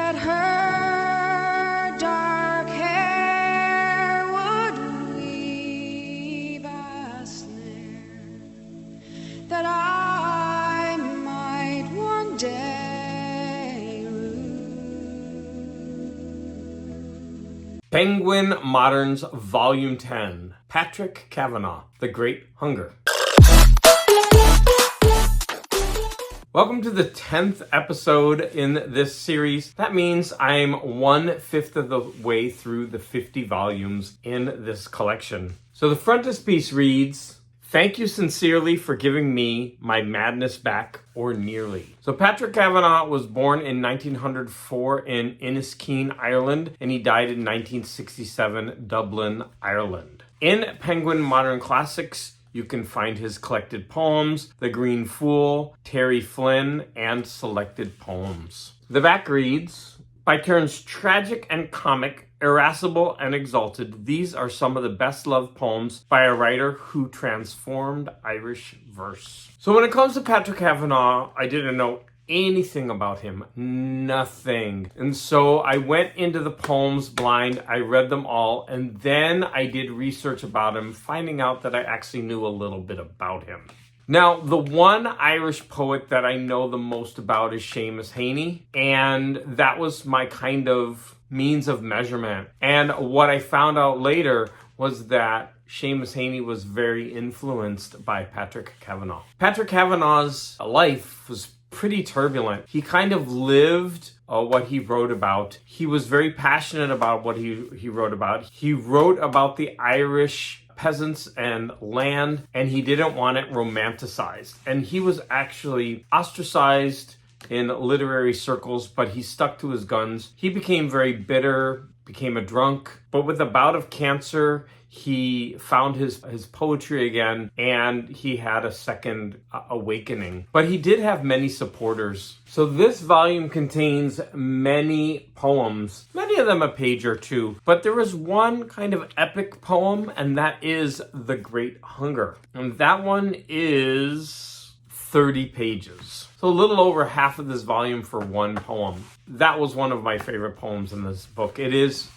that her dark hair would weave a snare, that I might one day rue. Penguin Moderns Volume 10, Patrick Kavanagh, The Great Hunger. Welcome to the 10th episode in this series. That means I'm 1/5 of the way through the 50 volumes in this collection. So the frontispiece reads, "Thank you sincerely for giving me my madness back, or nearly." So Patrick Kavanagh was born in 1904 in Inniskeen, Ireland, and he died in 1967, Dublin, Ireland. In Penguin Modern Classics, you can find his collected poems, The Green Fool, Terry Flynn, and selected poems. The back reads, "By turns tragic and comic, irascible and exalted, these are some of the best-loved poems by a writer who transformed Irish verse." So when it comes to Patrick Kavanagh, I didn't know anything about him. Nothing. And so I went into the poems blind. I read them all, and then I did research about him, finding out that I actually knew a little bit about him. Now, the one Irish poet that I know the most about is Seamus Heaney, and that was my kind of means of measurement. And what I found out later was that Seamus Heaney was very influenced by Patrick Kavanagh. Patrick Kavanagh's life was pretty turbulent. He kind of lived what he wrote about. He was very passionate about what he wrote about. He wrote about the Irish peasants and land, and he didn't want it romanticized. And he was actually ostracized in literary circles, but he stuck to his guns. He became very bitter, became a drunk, but with a bout of cancer, he found his poetry again, and he had a second awakening. But he did have many supporters. So this volume contains many poems, many of them a page or two, but there is one kind of epic poem, and that is The Great Hunger. And that one is 30 pages. So a little over half of this volume for one poem. That was one of my favorite poems in this book. It is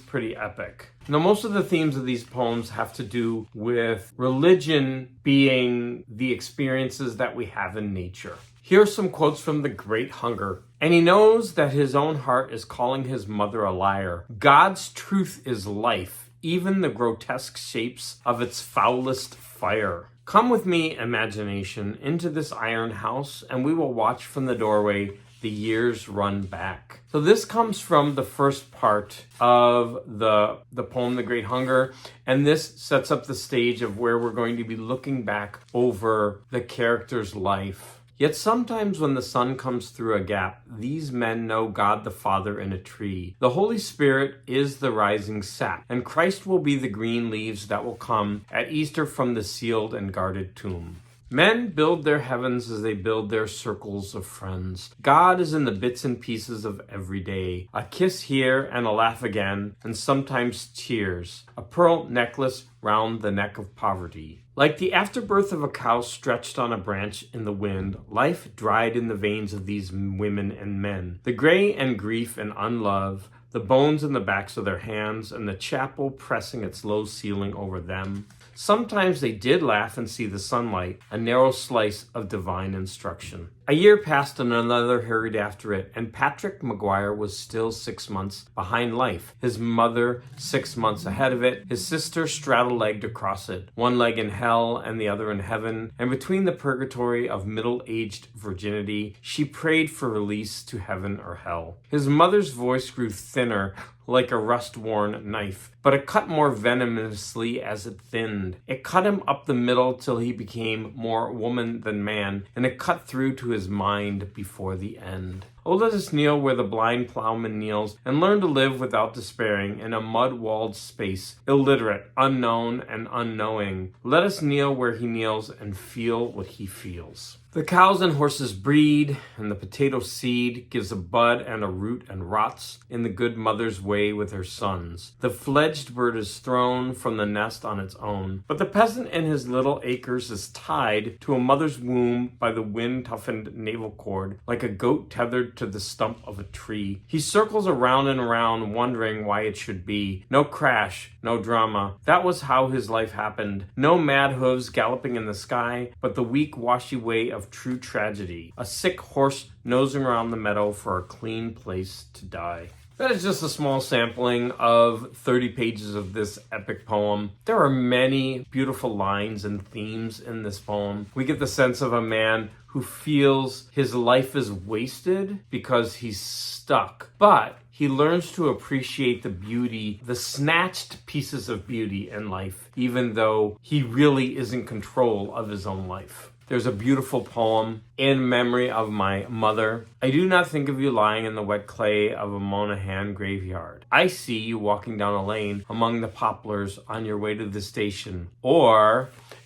pretty epic. Now, most of the themes of these poems have to do with religion being the experiences that we have in nature. Here are some quotes from The Great Hunger. "And he knows that his own heart is calling his mother a liar. God's truth is life, even the grotesque shapes of its foulest fire. Come with me, imagination, into this iron house, and we will watch from the doorway the years run back." So this comes from the first part of the poem, The Great Hunger, and this sets up the stage of where we're going to be looking back over the character's life. "Yet sometimes when the sun comes through a gap, these men know God the Father in a tree. The Holy Spirit is the rising sap, and Christ will be the green leaves that will come at Easter from the sealed and guarded tomb. Men build their heavens as they build their circles of friends. God is in the bits and pieces of every day. A kiss here and a laugh again, and sometimes tears. A pearl necklace round the neck of poverty. Like the afterbirth of a cow stretched on a branch in the wind, life dried in the veins of these women and men. The gray and grief and unlove, the bones in the backs of their hands, and the chapel pressing its low ceiling over them. Sometimes they did laugh and see the sunlight, a narrow slice of divine instruction. A year passed and another hurried after it, and Patrick Maguire was still 6 months behind life. His mother 6 months ahead of it, his sister straddle-legged across it, one leg in hell and the other in heaven, and between the purgatory of middle-aged virginity, she prayed for release to heaven or hell. His mother's voice grew thinner, like a rust-worn knife, but it cut more venomously as it thinned. It cut him up the middle till he became more woman than man, and it cut through to his mind before the end. Oh, let us kneel where the blind plowman kneels, and learn to live without despairing in a mud-walled space, illiterate, unknown, and unknowing. Let us kneel where he kneels and feel what he feels. The cows and horses breed, and the potato seed gives a bud and a root and rots in the good mother's way with her sons. The fledged bird is thrown from the nest on its own, but the peasant in his little acres is tied to a mother's womb by the wind-toughened navel cord, like a goat tethered to the stump of a tree. He circles around and around, wondering why it should be. No crash, no drama. That was how his life happened. No mad hooves galloping in the sky, but the weak, washy way of true tragedy. A sick horse nosing around the meadow for a clean place to die. That is just a small sampling of 30 pages of this epic poem. There are many beautiful lines and themes in this poem. We get the sense of a man who feels his life is wasted because he's stuck, but he learns to appreciate the beauty, the snatched pieces of beauty in life, even though he really is in control of his own life. There's a beautiful poem, In Memory of My Mother. I do not think of you lying in the wet clay of a Monaghan graveyard. I see you walking down a lane among the poplars on your way to the station.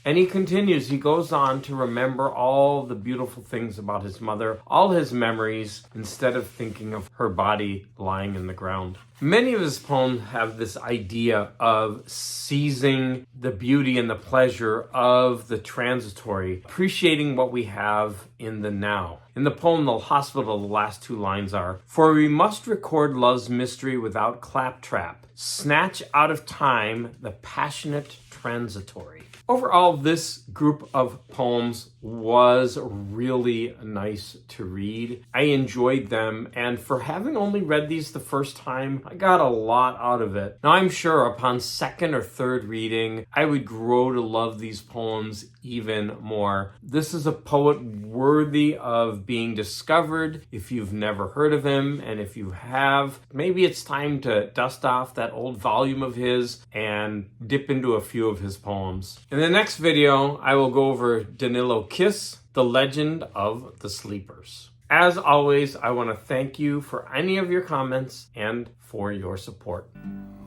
And he continues, he goes on to remember all the beautiful things about his mother, all his memories, instead of thinking of her body lying in the ground. Many of his poems have this idea of seizing the beauty and the pleasure of the transitory, appreciating what we have in the now. In the poem The Hospital, the last two lines are, "For we must record love's mystery without claptrap, snatch out of time the passionate transitory." Overall, this group of poems was really nice to read. I enjoyed them, and for having only read these the first time, I got a lot out of it. Now, I'm sure upon second or third reading, I would grow to love these poems even more. This is a poet worthy of being discovered if you've never heard of him, and if you have, maybe it's time to dust off that old volume of his and dip into a few of his poems. In the next video, I will go over Danilo Kiss, The Legend of the Sleepers. As always, I want to thank you for any of your comments and for your support.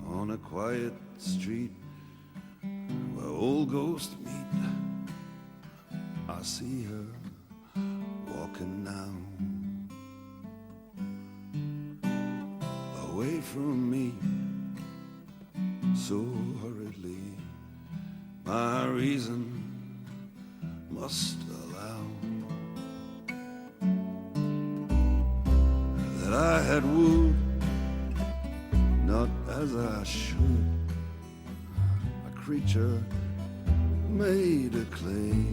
On a quiet street where old ghosts meet, I see her walking now, away from me so hurriedly. My reason must allow that I had wooed not as I should, a creature made of clay.